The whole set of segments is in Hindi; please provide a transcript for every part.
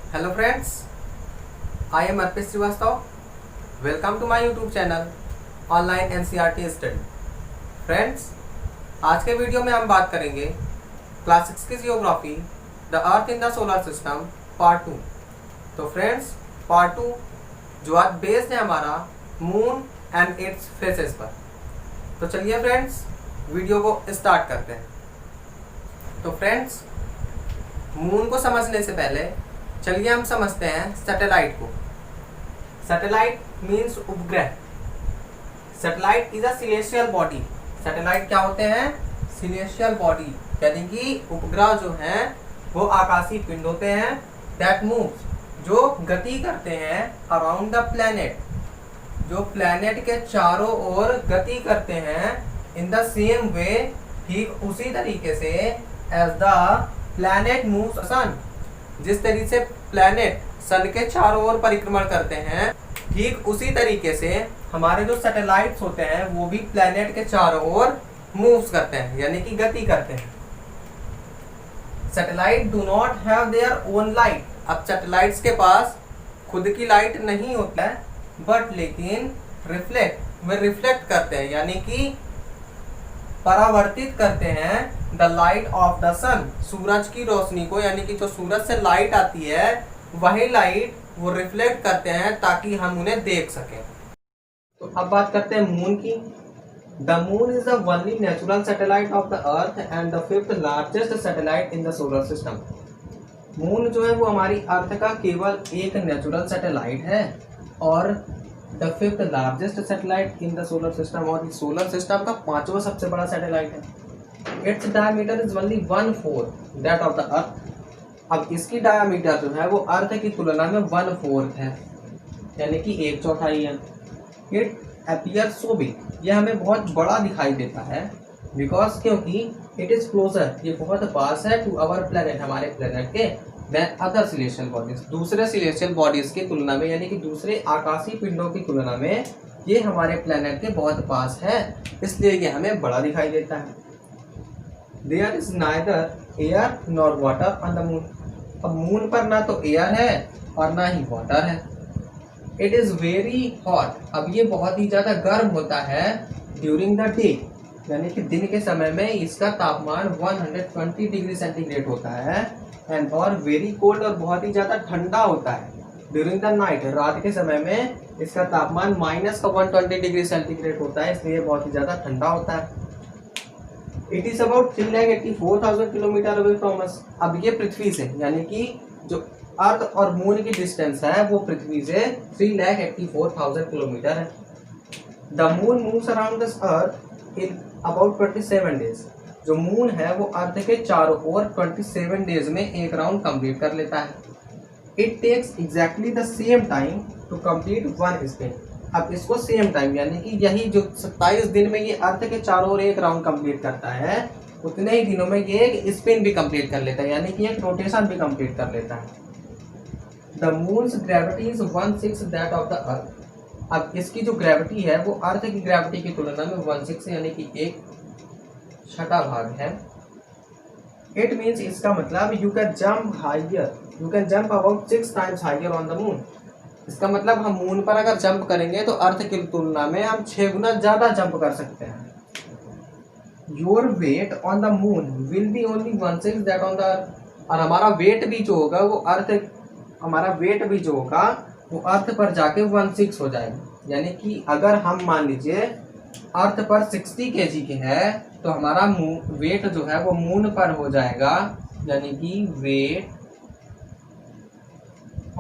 Hello friends, I am Arpit Srivastava. Welcome to my YouTube channel online NCERT study. Friends, आज के वीडियो में हम बात करेंगे क्लास 6 की geography, the earth in the solar system part 2। तो फ्रेंड्स, पार्ट 2 जो आज बेस्ड है हमारा मून एंड इट्स फेसेस पर। तो चलिए फ्रेंड्स, वीडियो को स्टार्ट करते हैं। तो फ्रेंड्स, मून को समझने से पहले चलिए हम समझते हैं सैटेलाइट को। सैटेलाइट मीन्स उपग्रह। Satellite is a celestial body. Satellite क्या होते हैं? सिलेस्टियल बॉडी, यानी कि उपग्रह जो हैं वो आकाशीय पिंड होते हैं दैट मूव्स, जो गति करते हैं अराउंड द प्लैनेट, जो प्लैनेट के चारों ओर गति करते हैं इन द सेम वे, ठीक उसी तरीके से एज द प्लैनेट मूव्स सन, जिस तरीके से प्लैनेट सन के चारों ओर परिक्रमण करते हैं, ठीक उसी तरीके से हमारे जो सैटेलाइट्स होते हैं वो भी प्लैनेट के चारों ओर मूव्स करते हैं, यानी कि गति करते हैं। Satellite do not have their own light. अब सैटेलाइट्स के पास खुद की लाइट नहीं होता है, बट लेकिन वे रिफ्लेक्ट करते हैं, यानी कि परावर्तित करते हैं द लाइट ऑफ द सन, सूरज की रोशनी को, यानी कि जो सूरज से लाइट आती है वही लाइट वो रिफ्लेक्ट करते हैं ताकि हम उन्हें देख सकें। तो अब बात करते हैं मून की। The moon is the only natural satellite of the earth and the fifth largest satellite in the solar system. Moon जो है वो हमारी अर्थ का केवल एक नेचुरल सैटेलाइट है और the fifth largest satellite in the solar system, और सोलर सिस्टम का पांचवा सबसे बड़ा सैटेलाइट है। Its diameter is only 1/4 that of the earth. अब इसकी डायमीटर जो है वो अर्थ की तुलना में 1/4 है, यानी कि 1/4 है। इट अपीयर सो बिग, ये हमें बहुत बड़ा दिखाई देता है, बिकॉज क्योंकि इट इज क्लोजर, ये बहुत पास है टू अवर प्लेनेट, हमारे प्लेनेट के, देन अदर सिलेस्टियल बॉडीज, दूसरे सिलेस्टियल बॉडीज की तुलना में, यानी कि दूसरे आकाशीय पिंडों की तुलना में ये हमारे प्लेनेट के बहुत पास है, इसलिए ये हमें बड़ा दिखाई देता है। There is neither air nor water on the moon. अब मून पर ना तो एयर है और ना ही वाटर है। इट इज वेरी हॉट, अब ये बहुत ही ज्यादा गर्म होता है ड्यूरिंग द डे, यानी कि दिन के समय में इसका तापमान 120 डिग्री सेंटीग्रेड होता है, एंड और वेरी कोल्ड, और बहुत ही ज्यादा ठंडा होता है ड्यूरिंग द नाइट, रात के समय में इसका तापमान -120 डिग्री सेंटीग्रेड होता है, इसलिए बहुत ही ज्यादा ठंडा होता है। It is about 384,000 kilometre away from us. अब ये पृथ्वी से, यानी कि जो अर्थ और मून की डिस्टेंस है वो पृथ्वी से 384,000 किलोमीटर है। The moon moves around the earth in about 27 days. जो मून है वो अर्थ के चारों ओर 27 डेज में एक राउंड कंप्लीट कर लेता है। It takes exactly the same time to complete one spin. अब इसको सेम टाइम, यानी कि यही जो 27 दिन में ये अर्थ के चारों ओर एक राउंड कंप्लीट करता है, उतने ही दिनों में ये एक स्पिन भी कंप्लीट कर लेता है, यानी कि एक रोटेशन भी कंप्लीट कर लेता है। The moons gravity is 1/6 that of the earth. अब इसकी जो ग्रेविटी है वो अर्थ की ग्रेविटी की तुलना में 1/6, यानी कि 1/6 भाग है। इट मीन्स, इसका मतलब you can jump higher, you can jump about 6 times higher on the moon. इसका मतलब हम मून पर अगर जंप करेंगे तो अर्थ की तुलना में हम 6 गुना ज्यादा जंप कर सकते हैं। Your weight on the moon will be only 1/6 that on the earth. और हमारा वेट भी जो होगा वो अर्थ पर जाके 1/6 हो जाएगा, यानी कि अगर हम मान लीजिए अर्थ पर 60 kg के है तो हमारा वेट जो है वो मून पर हो जाएगा, यानी कि वेट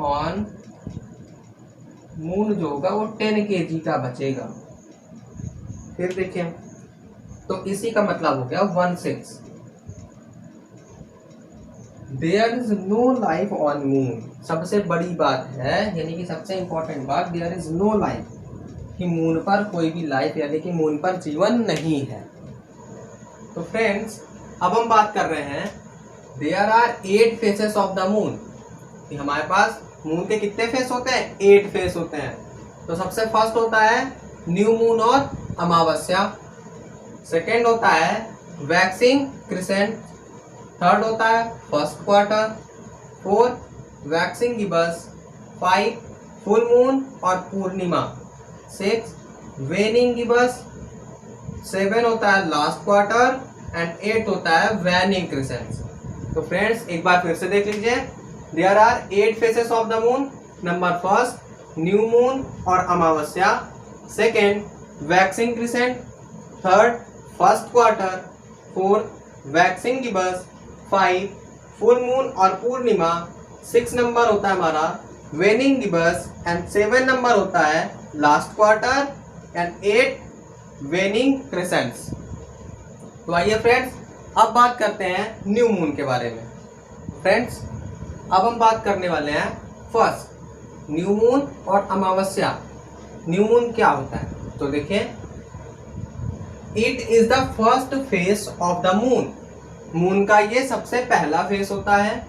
ऑन मून जो होगा वो 10 kg का बचेगा। फिर देखिए, तो इसी का मतलब हो गया 1/6। There is no life on moon. सबसे बड़ी बात है, यानी कि सबसे इंपॉर्टेंट बात, देयर इज नो लाइफ, कि मून पर कोई भी लाइफ, यानी कि मून पर जीवन नहीं है। तो फ्रेंड्स, अब हम बात कर रहे हैं, there are 8 faces of the moon. हमारे पास मून के कितने फेस होते हैं? 8 फेस होते हैं। तो सबसे फर्स्ट होता है न्यू मून और अमावस्या, सेकेंड होता है वैक्सिंग क्रिसेंट, थर्ड होता है first quarter, fourth waxing gibbous, 5 full moon और पूर्णिमा, 6 वेनिंग गिबस, 7 होता है लास्ट क्वार्टर एंड 8 होता है वैनिंग क्रिसेंट्स। तो फ्रेंड्स एक बार फिर से देख लीजिए, there are 8 faces of the moon. Number first new moon और अमावस्या, second waxing crescent, third first quarter, fourth waxing gibbous, 5 full moon और पूर्णिमा, 6 नंबर होता है हमारा वेनिंग गिबस एंड 7 नंबर होता है last quarter and 8 waning crescents. तो आइए फ्रेंड्स अब बात करते हैं न्यू मून के बारे में। फ्रेंड्स अब हम बात करने वाले हैं फर्स्ट न्यू मून और अमावस्या। न्यू मून क्या होता है? तो देखिए, it is the first face of the moon. Moon का ये सबसे पहला फेस होता है।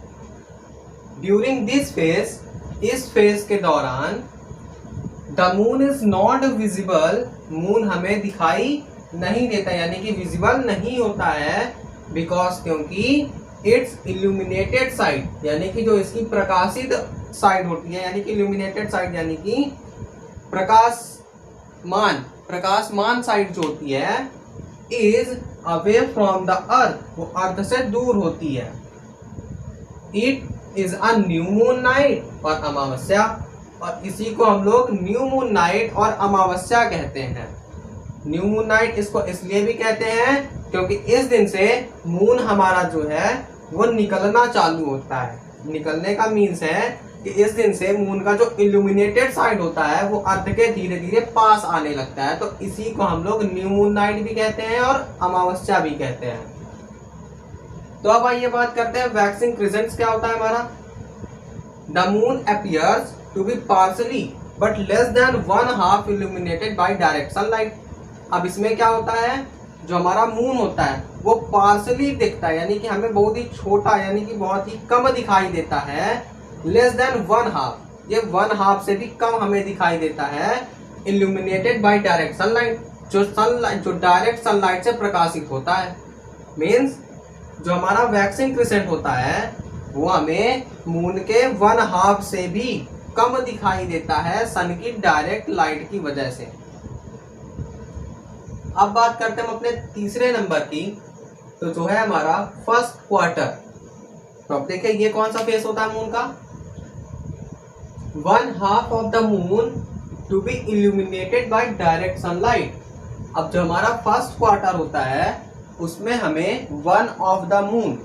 ड्यूरिंग दिस फेस, इस फेस के दौरान the moon is not visible, moon हमें दिखाई नहीं देता यानी कि विजिबल नहीं होता है, बिकॉज क्योंकि इट्स इल्यूमिनेटेड साइड यानी कि जो इसकी प्रकाशित साइड होती है, यानी कि इल्यूमिनेटेड साइड यानी कि प्रकाशमान साइड जो होती है, is away from the earth, वो अर्थ से दूर होती है। It is a new moon night और अमावस्या, और इसी को हम लोग न्यू मून नाइट और अमावस्या कहते हैं। न्यू मून नाइट इसको इसलिए भी कहते हैं क्योंकि इस दिन से मून हमारा जो है वो निकलना चालू होता है। निकलने का मीन्स है कि इस दिन से मून का जो इल्यूमिनेटेड साइड होता है वो अर्थ के धीरे धीरे पास आने लगता है। तो इसी को हम लोग न्यू मून नाइट भी कहते हैं और अमावस्या भी कहते हैं। तो अब आइए बात करते हैं वैक्सिंग क्रिसेंट्स क्या होता है हमारा। The moon appears to be partially but less than 1/2 illuminated by direct sunlight. अब इसमें क्या होता है, जो हमारा मून होता है वो पार्शली दिखता है यानी कि हमें बहुत ही छोटा यानी कि बहुत ही कम दिखाई देता है। लेस देन 1/2, ये 1/2 से भी कम हमें दिखाई देता है। इल्यूमिनेटेड बाय डायरेक्ट सनलाइट, जो डायरेक्ट सनलाइट से प्रकाशित होता है। मीन्स जो हमारा वैक्सिंग क्रिसेंट होता है वो हमें मून के 1/2 से भी कम दिखाई देता है सन की डायरेक्ट लाइट की वजह से। अब बात करते हैं हम अपने तीसरे नंबर की, तो जो है हमारा फर्स्ट क्वार्टर। तो अब देखिए ये कौन सा फेस होता है मून का। 1/2 of the moon to be illuminated by direct sunlight. अब जो हमारा फर्स्ट क्वार्टर होता है उसमें हमें 1/2 ऑफ द मून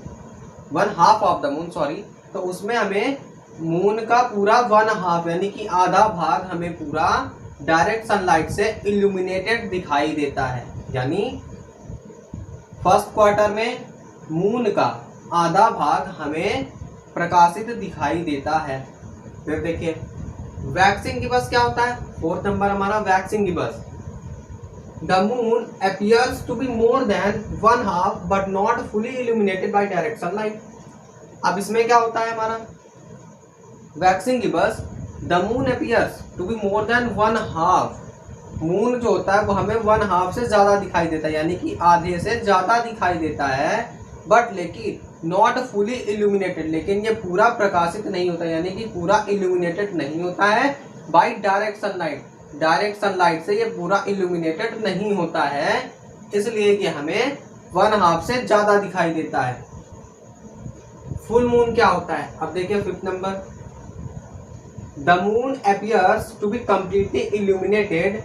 तो उसमें हमें मून का पूरा 1/2 यानी कि आधा भाग हमें पूरा डायरेक्ट सनलाइट से इल्यूमिनेटेड दिखाई देता है। यानी फर्स्ट क्वार्टर में मून का आधा भाग हमें प्रकाशित दिखाई देता है। फिर देखिए वैक्सिंग गिबस क्या होता है। फोर्थ नंबर हमारा waxing gibbous. The moon appears to be more than 1/2 but not fully illuminated by direct sunlight. अब इसमें क्या होता है हमारा waxing gibbous. The moon appears to be more than 1/2, moon जो होता है वो हमें 1/2 से ज्यादा दिखाई देता है यानी कि आधे से ज्यादा दिखाई देता है। बट लेकिन नॉट फुली इल्यूमिनेटेड, लेकिन ये पूरा प्रकाशित नहीं होता यानी कि पूरा इल्यूमिनेटेड नहीं होता है by direct sunlight. Direct sunlight से ये पूरा इल्यूमिनेटेड नहीं होता है, इसलिए कि हमें 1/2 से ज्यादा दिखाई देता है। फुल मून क्या होता है। अब देखिए fifth number. The moon appears to be completely illuminated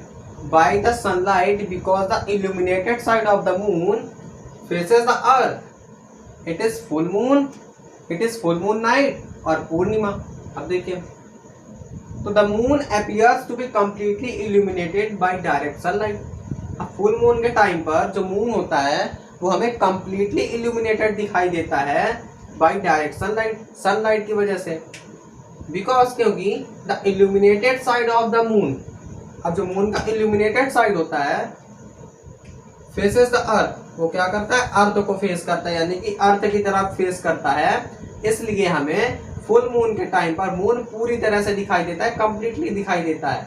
by the sunlight because the illuminated side of the moon faces the earth. It is full moon night और पूर्णिमा। अब देखिए तो the moon appears to be completely illuminated by direct sunlight। अब फुल मून के टाइम पर जो मून होता है वो हमें completely illuminated दिखाई देता है by direct sunlight की वजह से। बिकॉज क्योंकि the illuminated side of the moon, अब जो मून का इल्यूमिनेटेड साइड होता है फेसेस द अर्थ, वो क्या करता है अर्थ को फेस करता है यानी कि अर्थ की तरफ फेस करता है। इसलिए हमें फुल मून के टाइम पर मून पूरी तरह से दिखाई देता है, कंप्लीटली दिखाई देता है।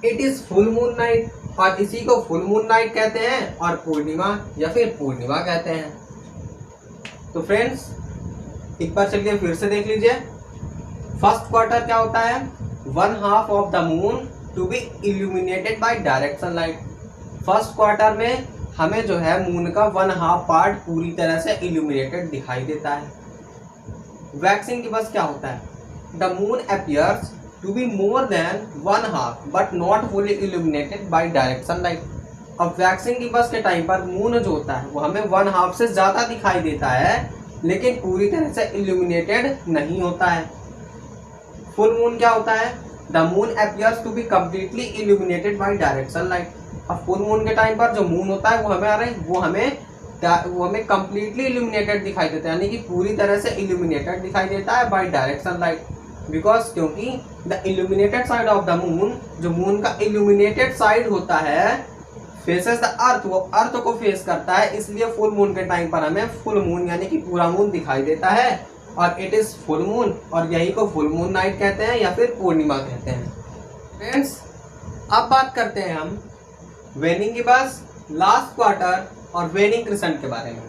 It is full moon night, और इसी को फुल मून नाइट कहते हैं और पूर्णिमा या फिर पूर्णिमा कहते हैं। तो फ्रेंड्स एक बार चलिए फिर से देख लीजिए। फर्स्ट क्वार्टर क्या होता है, 1/2 of the moon to be illuminated by direct sunlight. First quarter में हमें जो है मून का 1/2 पार्ट पूरी तरह से इल्यूमिनेटेड दिखाई देता है। वैक्सिंग दिवस क्या होता है, the moon appears to be more than 1/2 but not fully illuminated by direct sunlight. अब वैक्सिंग दिवस के टाइम पर मून जो होता है वो हमें 1/2 से ज्यादा दिखाई देता है, लेकिन पूरी तरह से इल्यूमिनेटेड नहीं होता है। फुल मून क्या होता है, the moon appears to be completely illuminated by direct sunlight. अब फुल मून के टाइम पर जो मून होता है वो हमें कम्प्लीटली इल्यूमिनेटेड दिखाई देता है, यानी कि पूरी तरह से इल्यूमिनेटेड दिखाई देता है बाय डायरेक्ट सनलाइट। बिकॉज क्योंकि the illuminated side of the moon, जो मून का इल्यूमिनेटेड साइड होता है, फेसेस द अर्थ, वो अर्थ को फेस करता है, इसलिए फुल मून के टाइम पर हमें फुल मून यानी कि पूरा मून दिखाई देता है और इट इज फुल मून, और यही को फुल मून नाइट कहते हैं या फिर पूर्णिमा कहते हैं। फ्रेंड्स, अब बात करते हैं हम वेनिंग गिबस, लास्ट क्वार्टर और वेनिंग क्रिसेंट के बारे में।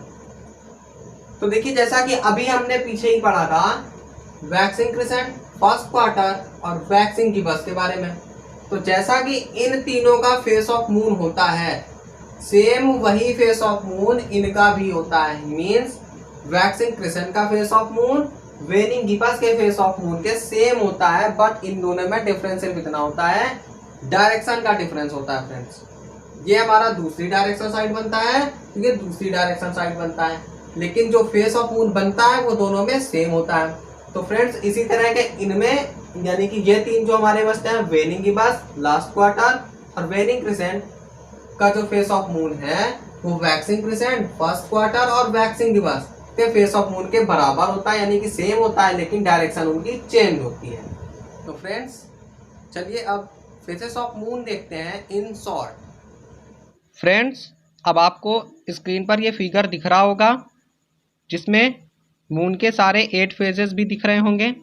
तो देखिए, जैसा कि अभी हमने पीछे ही पढ़ा था वैक्सिंग क्रिसेंट, फर्स्ट क्वार्टर और वैक्सिंग गिबस के बारे में। तो जैसा कि इन तीनों का फेस ऑफ मून होता है, सेम वही फेस ऑफ मून इनका भी होता है। मीन्स वैक्सिंग क्रिसेंट का फेस ऑफ मून वेनिंग गिबस के फेस ऑफ मून के सेम होता है, बट इन दोनों में डिफरेंस कितना होता है, डायरेक्शन का डिफरेंस होता है। फ्रेंड्स, ये हमारा दूसरी डायरेक्शन साइड बनता है, ये दूसरी डायरेक्शन साइड बनता है, लेकिन जो फेस ऑफ मून बनता है वो दोनों में सेम होता है। तो फ्रेंड्स, इसी तरह के इनमें यानी कि ये तीन जो हमारे बचते हैं, वेनिंग गिबस, लास्ट क्वार्टर और वेनिंग क्रिसेंट का जो फेस ऑफ मून है वो वैक्सिंग क्रिसेंट, फर्स्ट क्वार्टर और वैक्सिंग गिबस के फेस ऑफ मून के बराबर होता है, यानी कि सेम होता है, लेकिन डायरेक्शन उनकी चेंज होती है। तो फ्रेंड्स, चलिए अब फेसेस ऑफ मून देखते हैं इन शॉर्ट। फ्रेंड्स, अब आपको स्क्रीन पर ये फिगर दिख रहा होगा, जिसमें मून के सारे 8 फेजेस भी दिख रहे होंगे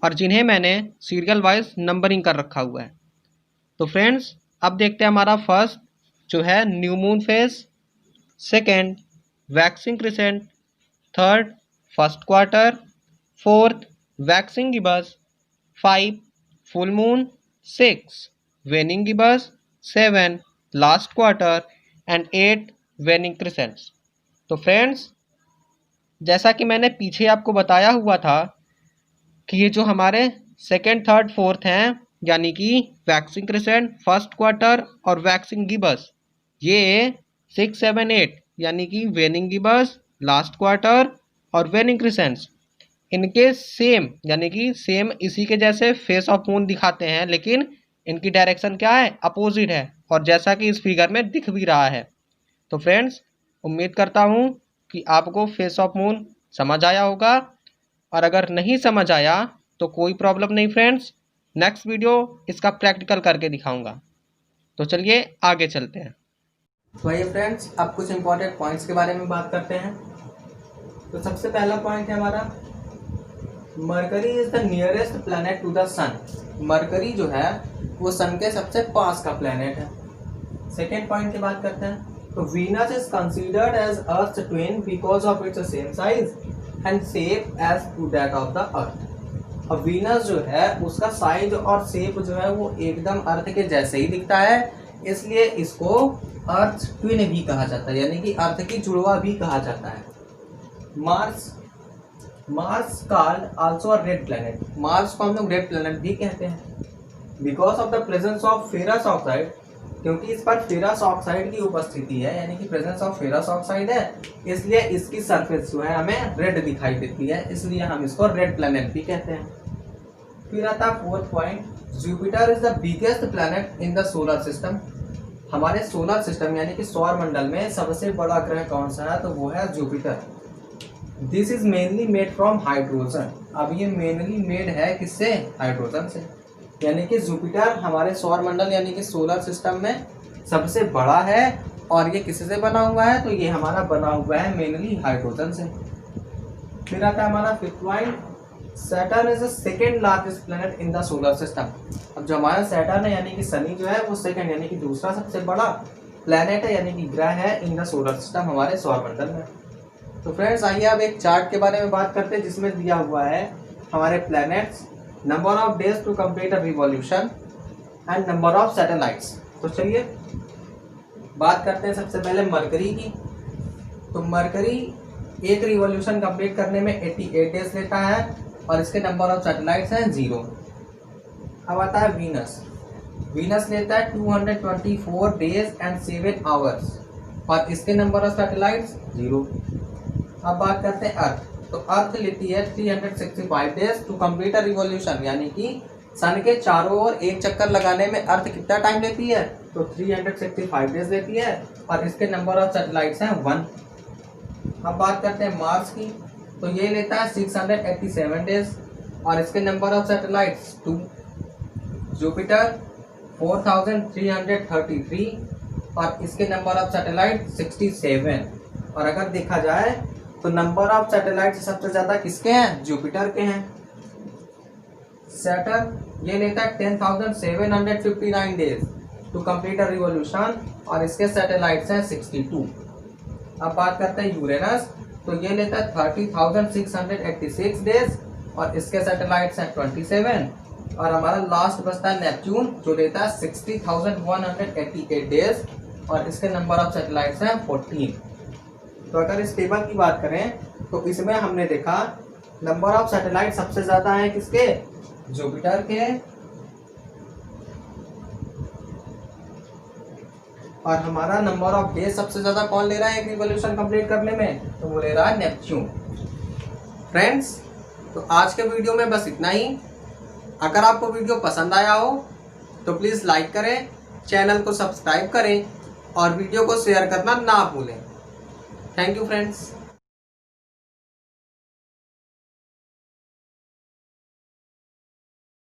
और जिन्हें मैंने सीरियल वाइज नंबरिंग कर रखा हुआ है। तो फ्रेंड्स, अब देखते हैं हमारा फर्स्ट जो है new moon phase, second waxing crescent, third first quarter, fourth waxing gibbous, 5 full moon, 6 waning gibbous, 7 last quarter and 8 waning crescents. तो फ्रेंड्स, जैसा कि मैंने पीछे आपको बताया हुआ था कि ये जो हमारे सेकेंड, थर्ड, फोर्थ हैं, यानी कि वैक्सिंग क्रिसेंट, फर्स्ट क्वार्टर और वैक्सिंग गिबस, ये 6, 7, 8 यानी कि वेनिंग गिबस, लास्ट क्वार्टर और वेनिंग क्रिसेंट्स, इनके सेम यानी कि सेम इसी के जैसे फेस ऑफ मून दिखाते हैं, लेकिन इनकी डायरेक्शन क्या है, अपोजिट है, और जैसा कि इस फिगर में दिख भी रहा है। तो फ्रेंड्स, उम्मीद करता हूँ कि आपको फेस ऑफ मून समझ आया होगा, और अगर नहीं समझ आया तो कोई प्रॉब्लम नहीं फ्रेंड्स, नेक्स्ट वीडियो इसका प्रैक्टिकल करके दिखाऊंगा। तो चलिए आगे चलते हैं। तो ये फ्रेंड्स, अब कुछ इंपॉर्टेंट पॉइंट्स के बारे में बात करते हैं। तो सबसे पहला पॉइंट है हमारा, Mercury is the nearest planet to the sun. Mercury जो है वो सन के सबसे पास का प्लैनेट है। सेकेंड पॉइंट की बात करते हैं, तो Venus is considered as earth twin because of its same size and shape as to that of the earth. अब वीनस जो है उसका साइज और शेप जो है वो एकदम अर्थ के जैसे ही दिखता है, इसलिए इसको अर्थ ट्विन भी कहा जाता है, यानी कि अर्थ की जुड़वा भी कहा जाता है। Mars called also a red planet. Mars को हम लोग रेड प्लैनेट भी कहते हैं because of the presence of ferrous oxide, क्योंकि इस पर फेरस ऑक्साइड की उपस्थिति है, यानी कि प्रेजेंस ऑफ फेरस ऑक्साइड है, इसलिए इसकी सरफेस जो है हमें रेड दिखाई देती है, इसलिए हम इसको रेड प्लैनेट भी कहते हैं। फिर आता है fourth point, Jupiter is the biggest planet in the solar system. हमारे सोलर सिस्टम यानी कि सौर मंडल में सबसे बड़ा ग्रह कौन सा है, तो वो है Jupiter. This is mainly made from hydrogen. अब ये मेनली मेड है किससे, हाइड्रोजन से, यानी कि जुपिटर हमारे सौर मंडल यानी कि सोलर सिस्टम में सबसे बड़ा है, और ये किससे बना हुआ है, तो ये हमारा बना हुआ है मेनली हाइड्रोजन से। फिर आता है हमारा fifth point, Saturn is the second largest planet in the solar system. अब जो हमारा सैटर्न है यानी कि शनि जो है वो सेकेंड यानी कि दूसरा सबसे बड़ा प्लैनेट है, यानी कि ग्रह है इन द सोलर सिस्टम, हमारे सौर मंडल में। तो फ्रेंड्स, आइए अब एक चार्ट के बारे में बात करते हैं जिसमें दिया हुआ है हमारे planets number of days to complete a revolution and number of satellites. तो चलिए बात करते हैं सबसे पहले मरकरी की। तो मरकरी एक रिवॉल्यूशन कंप्लीट करने में 88 डेज लेता है और इसके नंबर ऑफ सैटेलाइट्स हैं 0। अब आता है वीनस। वीनस लेता है 224 डेज एंड 7 आवर्स और इसके नंबर ऑफ सैटेलाइट्स 0। अब बात करते हैं अर्थ। तो अर्थ लेती है 365 days to complete a revolution, यानी कि सन के चारों ओर एक चक्कर लगाने में अर्थ कितना टाइम लेती है? तो 365 डेज लेती है और इसके नंबर ऑफ सैटेलाइट्स हैं 1। अब बात करते हैं मार्स की। तो ये लेता है 687 डेज और इसके नंबर ऑफ सैटेलाइट्स 2। जुपिटर 4333 और इसके नंबर ऑफ सैटेलाइट 67। और अगर देखा जाए तो नंबर ऑफ सैटेलाइट सबसे ज्यादा किसके हैं? जुपिटर के हैं। सैटर्न ये लेता है 10,759 days to complete a revolution और इसके सैटेलाइट्स हैं 62। अब बात करते हैं यूरेनस। तो ये लेता है 30,686 डेज और इसके सैटेलाइट्स हैं 27। और हमारा लास्ट बचता है नेपच्यून, जो लेता है 60,188 डेज और इसके नंबर ऑफ सैटेलाइट्स हैं 14। तो अगर इस टेबल की बात करें तो इसमें हमने देखा नंबर ऑफ सैटेलाइट सबसे ज्यादा है किसके? जुपिटर के। और हमारा नंबर ऑफ डेज सबसे ज्यादा कौन ले रहा है एक रिवॉल्यूशन कंप्लीट करने में? तो वो ले रहा है नेपच्यून। फ्रेंड्स, तो आज के वीडियो में बस इतना ही। अगर आपको वीडियो पसंद आया हो तो प्लीज़ लाइक करें, चैनल को सब्सक्राइब करें और वीडियो को शेयर करना ना भूलें। Thank you friends.